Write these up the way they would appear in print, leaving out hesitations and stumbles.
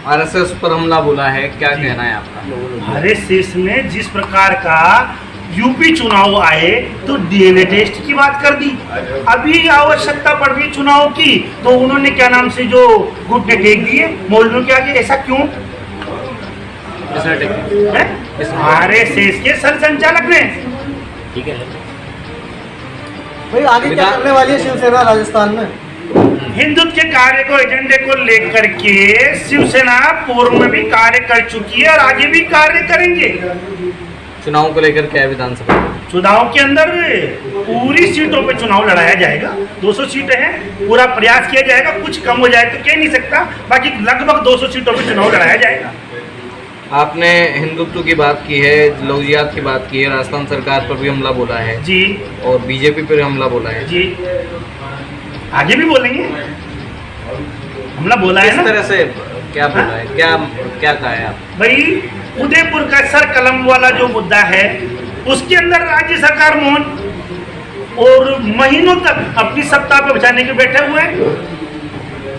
RSS पर हमला बोला है, क्या कहना है आपका? आरएसएस ने जिस प्रकार का यूपी चुनाव आए तो डीएनए टेस्ट की बात कर दी। अभी आवश्यकता पड़ रही चुनाव की तो उन्होंने क्या नाम से जो घुटने टेक दिए मौलवियों के आगे। ऐसा क्यों? आरएसएस के सर संचालक ने। ठीक है भाई, आगे क्या करने वाली है शिवसेना राजस्थान में? हिंदुत्व के कार्य को एजेंडे को लेकर के शिवसेना पूर्व में भी कार्य कर चुकी है और आगे भी कार्य करेंगे। चुनाव को लेकर क्या है विधानसभा? चुनाव के अंदर पूरी सीटों पे चुनाव लड़ाया जाएगा। 200 सीटें हैं, पूरा प्रयास किया जाएगा। कुछ कम हो जाए तो कह नहीं सकता, बाकी लगभग 200 सीटों पे चुनाव लड़ाया जाएगा। आपने हिंदुत्व की बात की है, लव जिहाद की बात की है, राजस्थान सरकार पर भी हमला बोला है जी, और बीजेपी पर हमला बोला है जी, आगे भी बोलेंगे। हमला बोला है ना। किस तरह से क्या बोला है, क्या कहा है आप? भाई, उदयपुर का सर कलम वाला जो मुद्दा है उसके अंदर राज्य सरकार मौन और महीनों तक अपनी सत्ता पर बचाने के बैठे हुए हैं।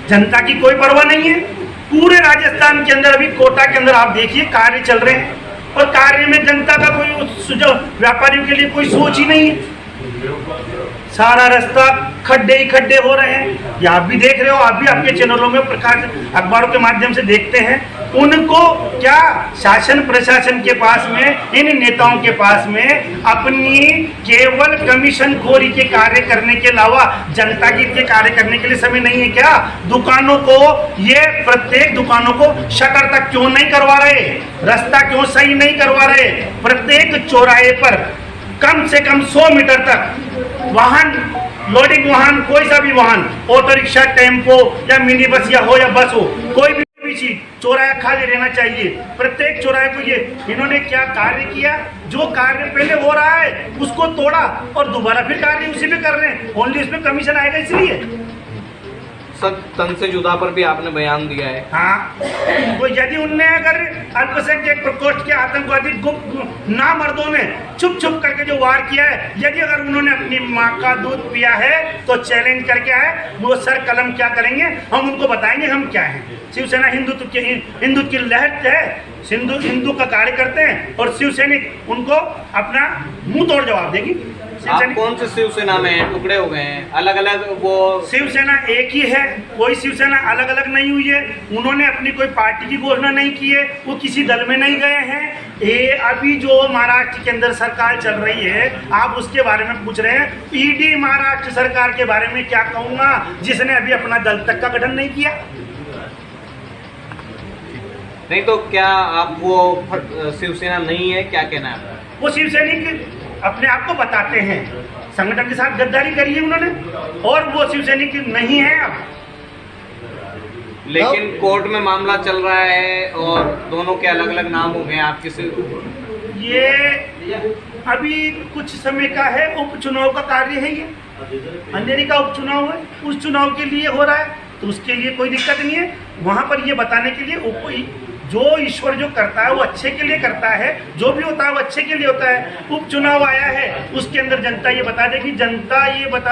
जनता की कोई परवाह नहीं है। पूरे राजस्थान के अंदर अभी कोटा के अंदर आप देखिए कार्य चल रहे हैं और कार्य में जनता का कोई सुझाव, व्यापारियों के लिए कोई सोच ही नहीं है। सारा रास्ता खड्डे ही खड्डे हो रहे हैं। ये आप भी देख रहे हो, आप भी आपके चैनलों में प्रकाश अखबारों के माध्यम से देखते हैं। उनको क्या शासन प्रशासन के पास में, इन नेताओं के पास में अपनी केवल कमीशन खोरी के कार्य करने के अलावा जनता के लिए कार्य करने के लिए समय नहीं है क्या? दुकानों को, ये प्रत्येक दुकानों को शटर तक क्यों नहीं करवा रहे? रास्ता क्यों सही नहीं करवा रहे? प्रत्येक चौराहे पर कम से कम 100 मीटर तक वाहन, लोडिंग वाहन, कोई सा भी वाहन, ऑटो रिक्शा, टेम्पो या मिनी बस या हो या बस हो, कोई भी चीज चौराहा खाली रहना चाहिए। प्रत्येक चौराहे को ये इन्होंने क्या कार्य किया? जो कार्य पहले हो रहा है उसको तोड़ा और दोबारा फिर कार्य उसी पे कर रहे हैं। ओनली इसमें कमीशन आएगा इसलिए। सर, तन से जुदा पर भी आपने बयान दिया है। हाँ, तो यदि उनने अगर अल्पसंख्यक प्रकोष्ठ के आतंकवादी गुप्त नामर्दों ने छुप छुप करके जो वार किया है, यदि अगर उन्होंने अपनी माँ का दूध पिया है तो चैलेंज करके आए, वो सर कलम क्या करेंगे, हम उनको बताएंगे हम क्या हैं। शिवसेना हिंदुत्व की लहर है, हिंदू का कार्य करते हैं और शिवसैनिक उनको अपना मुंह तोड़ जवाब देगी। आप कौन से शिवसेना में हैं? टुकड़े हो गए हैं, अलग अलग। वो शिवसेना एक ही है, कोई शिवसेना अलग अलग नहीं हुई है। उन्होंने अपनी कोई पार्टी की घोषणा नहीं की है, वो किसी दल में नहीं गए हैं। ये अभी जो महाराष्ट्र के अंदर सरकार चल रही है, आप उसके बारे में पूछ रहे हैं। ईडी महाराष्ट्र सरकार के बारे में क्या कहूँगा, जिसने अभी अपना दल तक का गठन नहीं किया। नहीं तो क्या आप वो शिवसेना नहीं है, क्या कहना है? वो शिवसैनिक अपने आप को बताते हैं, संगठन के साथ गद्दारी करी है उन्होंने और वो शिवसैनिक नहीं है अब। लेकिन कोर्ट में मामला चल रहा है और दोनों के अलग अलग नाम हो गए। आप किसी ये अभी कुछ समय का है, उपचुनाव का कार्य है। ये अंधेरी का उपचुनाव है, उस चुनाव के लिए हो रहा है तो उसके लिए कोई दिक्कत नहीं है। वहां पर ये बताने के लिए जो ईश्वर जो करता है वो अच्छे के लिए करता है, जो भी होता है वो अच्छे के लिए होता है। उपचुनाव आया है, उसके अंदर जनता ये बता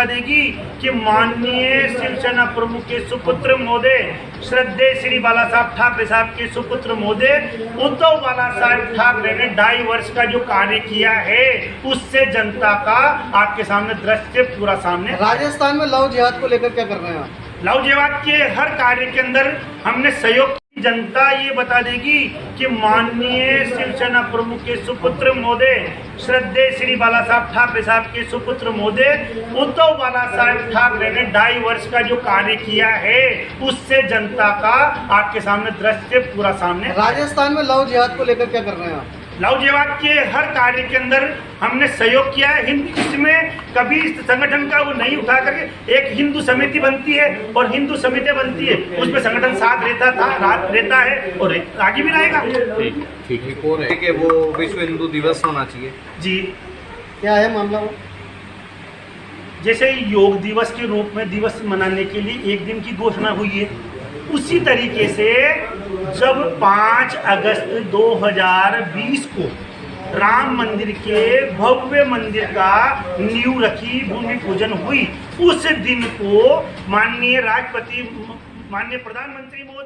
देगी कि माननीय शिवसेना प्रमुख के सुपुत्र महोदय, श्रद्धेय श्री बाला साहब ठाकरे साहब के सुपुत्र महोदय उद्धव बाला साहब ठाकरे ने 2.5 वर्ष का जो कार्य किया है, उससे जनता का आपके सामने दृश्य पूरा सामने। राजस्थान में लव जिहाद को लेकर क्या कर रहे हैं आप? लव जिहाद के हर कार्य के अंदर हमने सहयोग। जनता ये बता देगी कि माननीय शिवसेना प्रमुख के सुपुत्र महोदय, श्रद्धेय श्री बाला साहब ठाकरे साहब के सुपुत्र महोदय उद्धव बाला साहब ठाकरे ने 2.5 वर्ष का जो कार्य किया है, उससे जनता का आपके सामने दृश्य पूरा सामने। राजस्थान में लव जिहाद को लेकर क्या कर रहे हैं आप? लव जिहाद के हर कार्य के अंदर हमने सहयोग किया है। इसमें कभी संगठन का वो नहीं उठा करके एक हिंदू समिति बनती है और हिंदू समिति बनती है, उसमें संगठन साथ रहता है और आगे भी रहेगा। ठीक है, वो विश्व हिंदू दिवस होना चाहिए जी। क्या है मामला वो? जैसे योग दिवस के रूप में दिवस मनाने के लिए एक दिन की घोषणा हुई है, उसी तरीके से जब 5 अगस्त 2020 को राम मंदिर के भव्य मंदिर का नींव रखी, भूमि पूजन हुई, उस दिन को माननीय प्रधानमंत्री मोदी